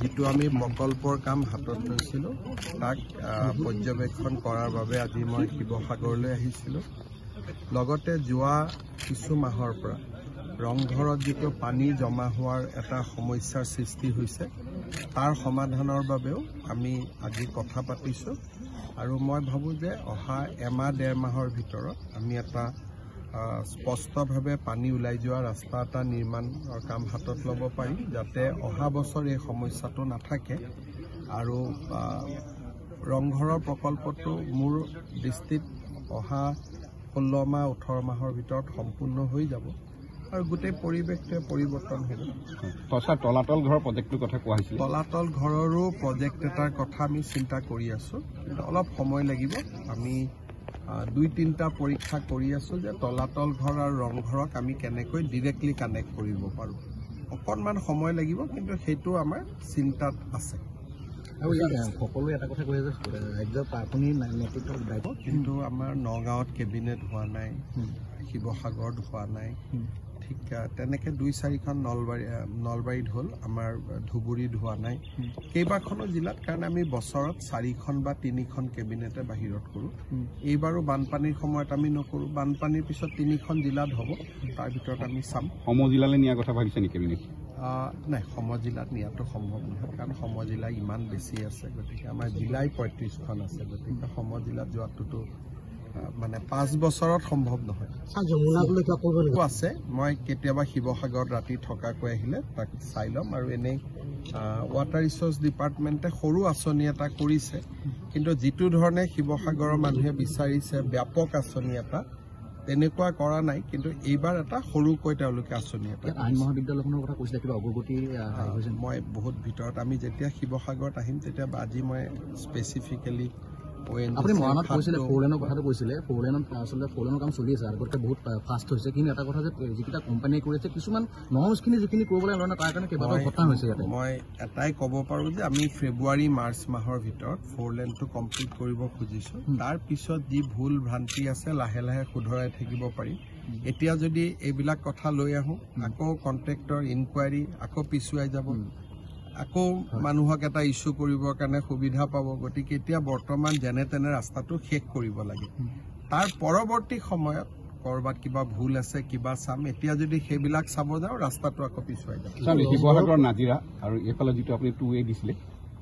যেটো আমি প্ৰকল্পৰ কাম হাতত লৈছিলোঁ তাক পৰ্যবেক্ষণ কৰাৰ বাবে আজি মই শিৱসাগৰলৈ আহিছিলোঁ। লগতে যোৱা কিছু মাহৰ পৰা ৰংঘৰত যেটো পানী জমা হোৱাৰ এটা সমস্যাৰ সৃষ্টি হৈছে তাৰ সমাধানৰ বাবেও আমি আজি কথা পাতিছোঁ আৰু মই ভাবো যে অহা এমাহ ডেৰ মাহৰ ভিতৰত আমি এটা স্পষ্টভাৱে পানী ওলাই যোৱা ৰাস্তা এটা নিৰ্মাণৰ কাম হাতত ল'ব পাৰিম যাতে অহা বছৰ এই সমস্যাটো নাথাকে আৰু ৰংঘৰৰ প্ৰকল্পটো মোৰ দৃষ্টিত অহা 16 মাহ 18 মাহৰ ভিতৰত সম্পূৰ্ণ হৈ যাব আৰু গোটেই পৰিৱেশটোৱে পৰিৱৰ্তন হ'ব। তলাতল ঘৰৰ প্ৰজেক্টৰ কথা কোৱা হৈছিল। তলাতল ঘৰৰো প্ৰজেক্ট এটাৰ কথা আমি চিন্তা কৰি আছোঁ, কিন্তু অলপ সময় লাগিব। আমি 2-3টা পৰীক্ষা কৰি আছোঁ যে তলাতল ঘৰ আৰু ৰংঘৰক আমি কেনেকৈ ডিৰেক্টলি কানেক্ট কৰিব পাৰোঁ। অকণমান সময় লাগিব, কিন্তু সেইটো আমাৰ চিন্তাত আছে। আৰু সকলোৱে এটা কথা কৈ আছে ৰাজ্যৰ আপুনি নেতৃত্বত দায়িত্ব, কিন্তু আমাৰ নগাঁৱত কেবিনেট হোৱা নাই, শিৱসাগৰত হোৱা নাই, ঠিক তেনেকৈ 2-4খন নলবাৰীত হ'ল, আমাৰ ধুবুৰীত হোৱা নাই, কেইবাখনো জিলাত। কাৰণ আমি বছৰত 4খন বা 3খন কেবিনেটে বাহিৰত কৰোঁ। এইবাৰো বানপানীৰ সময়ত আমি নকৰোঁ, বানপানীৰ পিছত 3খন জিলাত হ'ব, তাৰ ভিতৰত আমি চাম। সমজিলালৈ নিয়াৰ কথা ভাবিছে নেকি কেবিনেট? নাই, সমজিলাত নিয়াটো সম্ভৱ নহয়, কাৰণ সমজিলা ইমান বেছি আছে, গতিকে আমাৰ জিলাই 35খন আছে, গতিকে সমজিলাত যোৱাটোতো মানে 5 বছৰত সম্ভৱ নহয়। আছে, মই কেতিয়াবা শিৱসাগৰত ৰাতি থকাকৈ আহিলে তাক চাই ল'ম। আৰু এনেই ৱাটাৰ ৰিচোৰ্চ ডিপাৰ্টমেণ্টে সৰু আঁচনি এটা কৰিছে, কিন্তু যিটো ধৰণে শিৱসাগৰৰ মানুহে বিচাৰিছে ব্যাপক আঁচনি এটা, তেনেকুৱা কৰা নাই। কিন্তু এইবাৰ এটা সৰুকৈ তেওঁলোকে আঁচনি এটা। আইন মহাবিদ্যালয়খনৰ কথা কৈছিলে, কিবা অগ্ৰগতি মই বহুত ভিতৰত, আমি যেতিয়া শিৱসাগৰত আহিম তেতিয়া আজি মই স্পেচিফিকেলি আপুনি মৰাণত কৈছিলে ফ'ৰলেনৰ কথাটো কৈছিলে, ফ'ৰলেনত আচলতে ফ'ৰলেনৰ কাম চলি আছে, আগতকৈ বহুত ফাষ্ট হৈছে। কিন্তু এটা কথা যে যিকেইটা কোম্পানীয়ে কৰি আছে, কিছুমান নৰ্মছখিনি যিখিনি কৰিবলৈ লয় তাৰ কাৰণে কেইবাটাও ঘটনা হৈছে ইয়াতে। মই এটাই ক'ব পাৰোঁ যে আমি ফেব্ৰুৱাৰী মাৰ্চ মাহৰ ভিতৰত ফ'ৰলেনটো কমপ্লিট কৰিব খুজিছোঁ। তাৰ পিছত যি ভুল ভ্ৰান্তি আছে লাহে লাহে শুধৰাই থাকিব পাৰিম। এতিয়া যদি এইবিলাক কথা লৈ আহোঁ, আকৌ কণ্ট্ৰেক্টৰ ইনকুৱাৰী আকৌ পিছুৱাই যাব, আকৌ মানুহক এটা ইছ্যু কৰিবৰ কাৰণে সুবিধা পাব। গতিকে এতিয়া বৰ্তমান যেনে তেনে ৰাস্তাটো শেষ কৰিব লাগে। তাৰ পৰৱৰ্তী সময়ত ক'ৰবাত কিবা ভুল আছে কিবা চাম। এতিয়া যদি সেইবিলাক চাব যাওঁ ৰাস্তাটো আকৌ পিছুৱাই যাব। শিৱসাগৰ নাজিৰা আৰু এইফালে যিটো আপুনি 2A দিছিলে,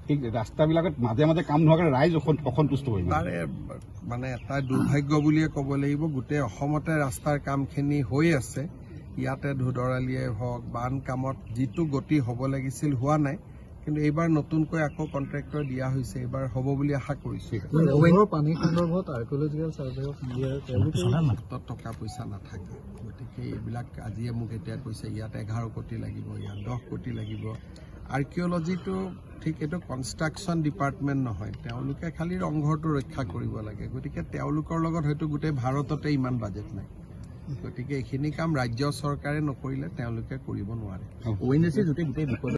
সেই ৰাস্তাবিলাকত মাজে মাজে কাম নোহোৱাৰ কাৰণে ৰাইজ অসন্তুষ্ট হৈ তাৰে মানে এটা দুৰ্ভাগ্য বুলিয়ে ক'ব লাগিব। গোটেই অসমতে ৰাস্তাৰ কামখিনি হৈ আছে, ইয়াতে ধুদৰালিয়ে হওক বান কামত যিটো গতি হ'ব লাগিছিল হোৱা নাই। কিন্তু এইবাৰ নতুনকৈ আকৌ কণ্ট্ৰেক্টৰ দিয়া হৈছে, এইবাৰ হ'ব বুলি আশা কৰিছোঁ। পানী সন্দৰ্ভত আৰ্কিঅলজিকেল চাৰ্ভে টকা পইচা নাথাকে, গতিকে এইবিলাক আজিয়ে মোক এতিয়া কৈছে ইয়াত 11 কোটি লাগিব, ইয়াত 10 কোটি লাগিব। আৰ্কিঅলজিটো ঠিক এইটো কনষ্ট্ৰাকশ্যন ডিপাৰ্টমেণ্ট নহয়, তেওঁলোকে খালি ৰংঘৰটো ৰক্ষা কৰিব লাগে। গতিকে তেওঁলোকৰ লগত হয়তো গোটেই ভাৰততে ইমান বাজেট নাই, গতিকে এইখিনি কাম ৰাজ্য চৰকাৰে নকৰিলে তেওঁলোকে কৰিব নোৱাৰে। ONGC গোটেই